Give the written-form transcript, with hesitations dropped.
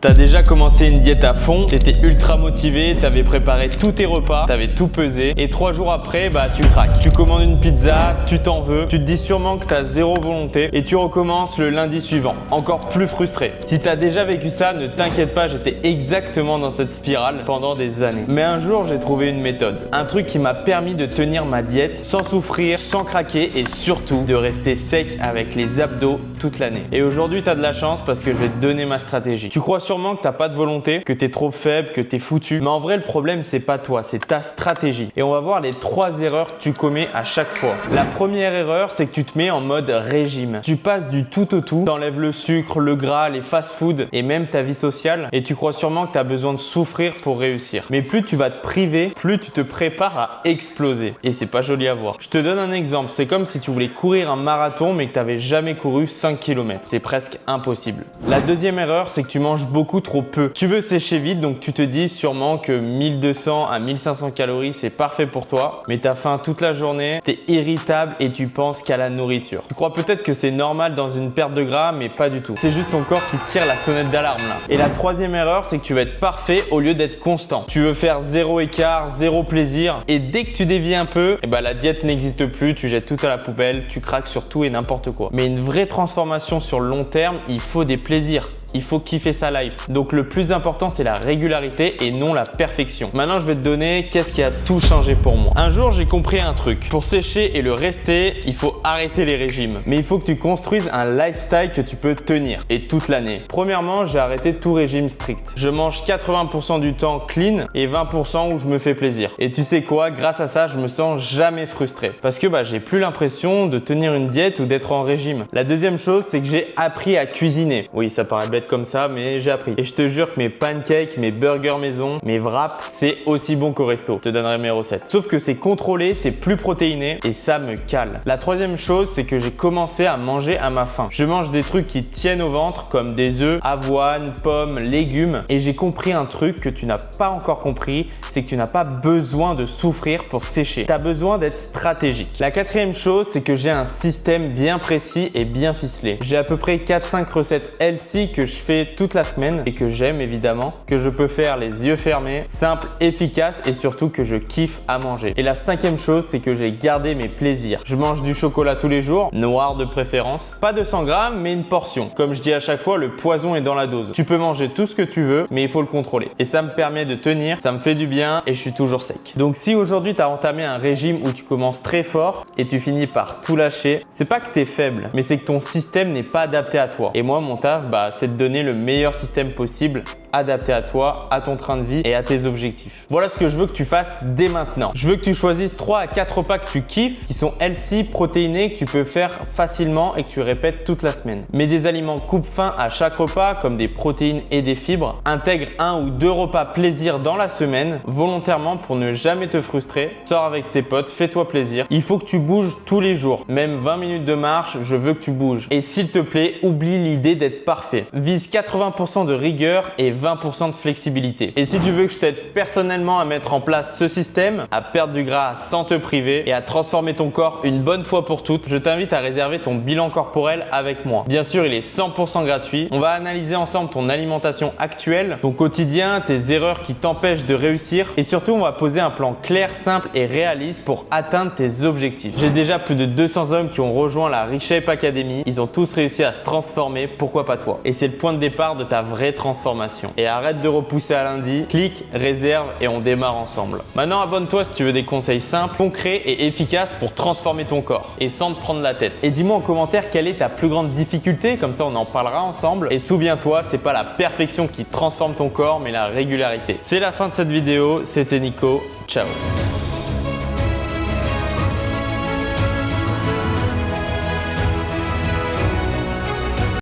T'as déjà commencé une diète à fond, t'étais ultra motivé, t'avais préparé tous tes repas, t'avais tout pesé et 3 jours après, tu craques. Tu commandes une pizza, tu t'en veux, tu te dis sûrement que t'as zéro volonté et tu recommences le lundi suivant, encore plus frustré. Si t'as déjà vécu ça, ne t'inquiète pas, j'étais exactement dans cette spirale pendant des années. Mais un jour, j'ai trouvé une méthode, un truc qui m'a permis de tenir ma diète sans souffrir, sans craquer et surtout de rester sec avec les abdos toute l'année. Et aujourd'hui, t'as de la chance parce que je vais te donner ma stratégie. Tu crois sûrement que t'as pas de volonté, que t'es trop faible, que t'es foutu. Mais en vrai, le problème, c'est pas toi, c'est ta stratégie. Et on va voir les 3 erreurs que tu commets à chaque fois. La première erreur, c'est que tu te mets en mode régime. Tu passes du tout au tout, t'enlèves le sucre, le gras, les fast-food et même ta vie sociale. Et tu crois sûrement que t'as besoin de souffrir pour réussir. Mais plus tu vas te priver, plus tu te prépares à exploser. Et c'est pas joli à voir. Je te donne un exemple. C'est comme si tu voulais courir un marathon, mais que t'avais jamais couru 5 km. C'est presque impossible. La deuxième erreur, c'est que tu manges beaucoup trop peu. Tu veux sécher vite, donc tu te dis sûrement que 1200 à 1500 calories, c'est parfait pour toi. Mais t'as faim toute la journée, t'es irritable et tu penses qu'à la nourriture. Tu crois peut-être que c'est normal dans une perte de gras, mais pas du tout. C'est juste ton corps qui tire la sonnette d'alarme là. Et la troisième erreur, c'est que tu vas être parfait au lieu d'être constant. Tu veux faire zéro écart, zéro plaisir. Et dès que tu dévies un peu, la diète n'existe plus, tu jettes tout à la poubelle, tu craques sur tout et n'importe quoi. Mais une vraie transformation sur le long terme, il faut des plaisirs. Il faut kiffer sa life. Donc le plus important, c'est la régularité et non la perfection. Maintenant, je vais te donner qu'est-ce qui a tout changé pour moi. Un jour, j'ai compris un truc. Pour sécher et le rester, il faut arrêter les régimes. Mais il faut que tu construises un lifestyle que tu peux tenir et toute l'année. Premièrement, j'ai arrêté tout régime strict. Je mange 80% du temps clean et 20% où je me fais plaisir. Et tu sais quoi? Grâce à ça, je me sens jamais frustré parce que j'ai plus l'impression de tenir une diète ou d'être en régime. La deuxième chose, c'est que j'ai appris à cuisiner. Oui, ça paraît bête comme ça, mais j'ai appris. Et je te jure que mes pancakes, mes burgers maison, mes wraps, c'est aussi bon qu'au resto. Je te donnerai mes recettes. Sauf que c'est contrôlé, c'est plus protéiné et ça me cale. La troisième chose, c'est que j'ai commencé à manger à ma faim. Je mange des trucs qui tiennent au ventre comme des œufs, avoine, pommes, légumes. Et j'ai compris un truc que tu n'as pas encore compris, c'est que tu n'as pas besoin de souffrir pour sécher. Tu as besoin d'être stratégique. La quatrième chose, c'est que j'ai un système bien précis et bien ficelé. J'ai à peu près 4-5 recettes healthy que je fais toute la semaine et que j'aime évidemment, que je peux faire les yeux fermés, simple, efficace et surtout que je kiffe à manger. Et la cinquième chose, c'est que j'ai gardé mes plaisirs. Je mange du chocolat tous les jours, noir de préférence, pas 200 grammes mais une portion. Comme je dis à chaque fois, le poison est dans la dose. Tu peux manger tout ce que tu veux mais il faut le contrôler. Et ça me permet de tenir, ça me fait du bien et je suis toujours sec. Donc si aujourd'hui tu as entamé un régime où tu commences très fort et tu finis par tout lâcher, c'est pas que tu es faible, mais c'est que ton système n'est pas adapté à toi. Et moi mon taf, c'est de donner le meilleur système possible adapté à toi, à ton train de vie et à tes objectifs. Voilà ce que je veux que tu fasses dès maintenant. Je veux que tu choisisses 3 à 4 repas que tu kiffes, qui sont healthy, protéinés, que tu peux faire facilement et que tu répètes toute la semaine. Mets des aliments coupe-faim à chaque repas comme des protéines et des fibres. Intègre 1 ou 2 repas plaisir dans la semaine, volontairement pour ne jamais te frustrer. Sors avec tes potes, fais-toi plaisir. Il faut que tu bouges tous les jours, même 20 minutes de marche, je veux que tu bouges. Et s'il te plaît, oublie l'idée d'être parfait. Vise 80% de rigueur et 20% de flexibilité. Et si tu veux que je t'aide personnellement à mettre en place ce système, à perdre du gras sans te priver et à transformer ton corps une bonne fois pour toutes, je t'invite à réserver ton bilan corporel avec moi. Bien sûr, il est 100% gratuit. On va analyser ensemble ton alimentation actuelle, ton quotidien, tes erreurs qui t'empêchent de réussir et surtout, on va poser un plan clair, simple et réaliste pour atteindre tes objectifs. J'ai déjà plus de 200 hommes qui ont rejoint la Reshape Academy. Ils ont tous réussi à se transformer, pourquoi pas toi? Et c'est le point de départ de ta vraie transformation. Et arrête de repousser à lundi, clique, réserve et on démarre ensemble. Maintenant, abonne-toi si tu veux des conseils simples, concrets et efficaces pour transformer ton corps et sans te prendre la tête. Et dis-moi en commentaire quelle est ta plus grande difficulté, comme ça on en parlera ensemble. Et souviens-toi, c'est pas la perfection qui transforme ton corps, mais la régularité. C'est la fin de cette vidéo, c'était Nico, ciao.